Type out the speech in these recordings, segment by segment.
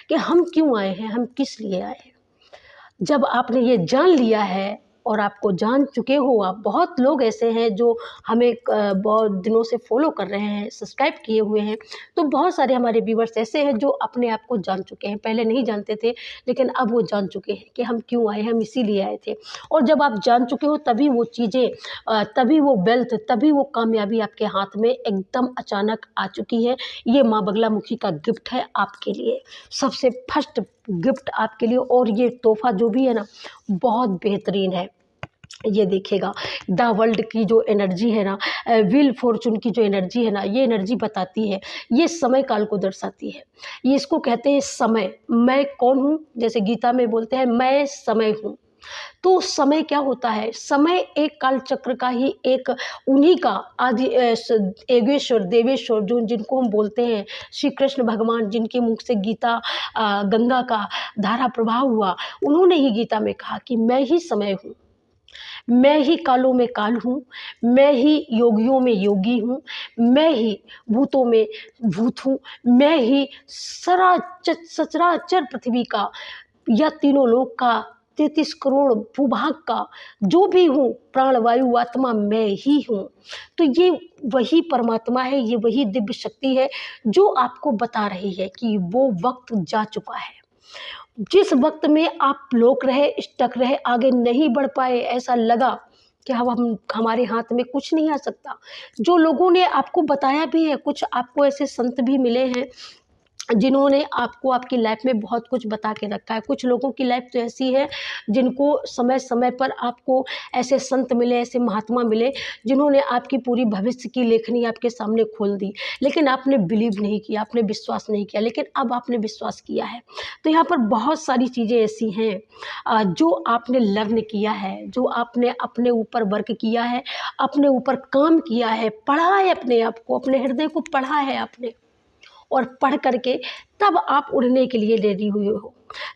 कि हम क्यों आए हैं, हम किस लिए आए हैं। जब आपने ये जान लिया है और आपको जान चुके हो आप, बहुत लोग ऐसे हैं जो हमें बहुत दिनों से फॉलो कर रहे हैं, सब्सक्राइब किए हुए हैं, तो बहुत सारे हमारे व्यूवर्स ऐसे हैं जो अपने आप को जान चुके हैं। पहले नहीं जानते थे, लेकिन अब वो जान चुके हैं कि हम क्यों आए हैं, हम इसीलिए आए थे। और जब आप जान चुके हो तभी वो चीज़ें, तभी वो वेल्थ, तभी वो कामयाबी आपके हाथ में एकदम अचानक आ चुकी है। ये माँ बगलामुखी का गिफ्ट है आपके लिए, सबसे फर्स्ट गिफ्ट आपके लिए। और ये तोहफ़ा जो भी है ना, बहुत बेहतरीन है। ये देखिएगा, द वर्ल्ड की जो एनर्जी है ना, व्हील फॉर्चून की जो एनर्जी है ना, ये एनर्जी बताती है, ये समय काल को दर्शाती है। ये इसको कहते हैं समय। मैं कौन हूँ, जैसे गीता में बोलते हैं मैं समय हूँ। तो समय क्या होता है, समय एक काल चक्र का ही एक, उन्हीं का आदि एगेश्वर देवेश्वर जो जिनको हम बोलते हैं श्री कृष्ण भगवान, जिनके मुख से गीता गंगा का धारा प्रवाह हुआ, उन्होंने ही गीता में कहा कि मैं ही समय हूँ, मैं ही कालों में काल हूँ, मैं ही योगियों में योगी हूँ, मैं ही भूतों में भूत हूँ, मैं ही सचराचर पृथ्वी का या तीनों लोक का 33 करोड़ भूभाग का जो भी हूँ, प्राण वायु आत्मा मैं ही हूँ। तो ये वही परमात्मा है, ये वही दिव्य शक्ति है जो आपको बता रही है कि वो वक्त जा चुका है। जिस वक्त में आप लोक रहे, स्टक रहे, आगे नहीं बढ़ पाए, ऐसा लगा कि हम हमारे हाथ में कुछ नहीं आ सकता। जो लोगों ने आपको बताया भी है, कुछ आपको ऐसे संत भी मिले हैं जिन्होंने आपको आपकी लाइफ में बहुत कुछ बता के रखा है। कुछ लोगों की लाइफ तो ऐसी है जिनको समय समय पर आपको ऐसे संत मिले, ऐसे महात्मा मिले जिन्होंने आपकी पूरी भविष्य की लेखनी आपके सामने खोल दी, लेकिन आपने बिलीव नहीं किया, आपने विश्वास नहीं किया, लेकिन अब आपने विश्वास किया है। तो यहाँ पर बहुत सारी चीज़ें ऐसी हैं जो आपने लर्न किया है, जो आपने अपने ऊपर वर्क किया है, अपने ऊपर काम किया है, पढ़ा है अपने आप को, अपने हृदय को पढ़ा है आपने, और पढ़ करके तब आप उड़ने के लिए रेडी हुए हो,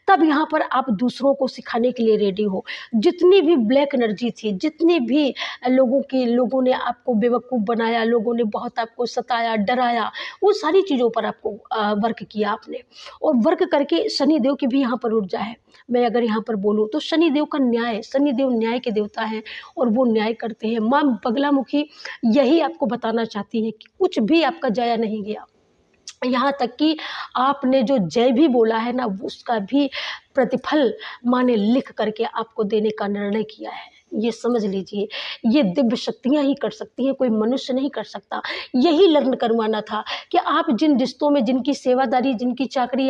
तब यहाँ पर आप दूसरों को सिखाने के लिए रेडी हो। जितनी भी ब्लैक एनर्जी थी, जितनी भी लोगों ने आपको बेवकूफ़ बनाया, लोगों ने बहुत आपको सताया, डराया, वो सारी चीज़ों पर आपको वर्क किया आपने। और वर्क करके शनिदेव की भी यहाँ पर ऊर्जा है। मैं अगर यहाँ पर बोलूँ तो शनिदेव का न्याय, शनिदेव न्याय के देवता हैं और वो न्याय करते हैं। माँ बगलामुखी यही आपको बताना चाहती है कि कुछ भी आपका जाया नहीं गया। यहाँ तक कि आपने जो जय भी बोला है ना, उसका भी प्रतिफल माँ ने लिख करके आपको देने का निर्णय किया है। ये समझ लीजिए, ये दिव्य शक्तियाँ ही कर सकती हैं, कोई मनुष्य नहीं कर सकता। यही लर्न करवाना था कि आप जिन रिश्तों में, जिनकी सेवादारी, जिनकी चाकरी आप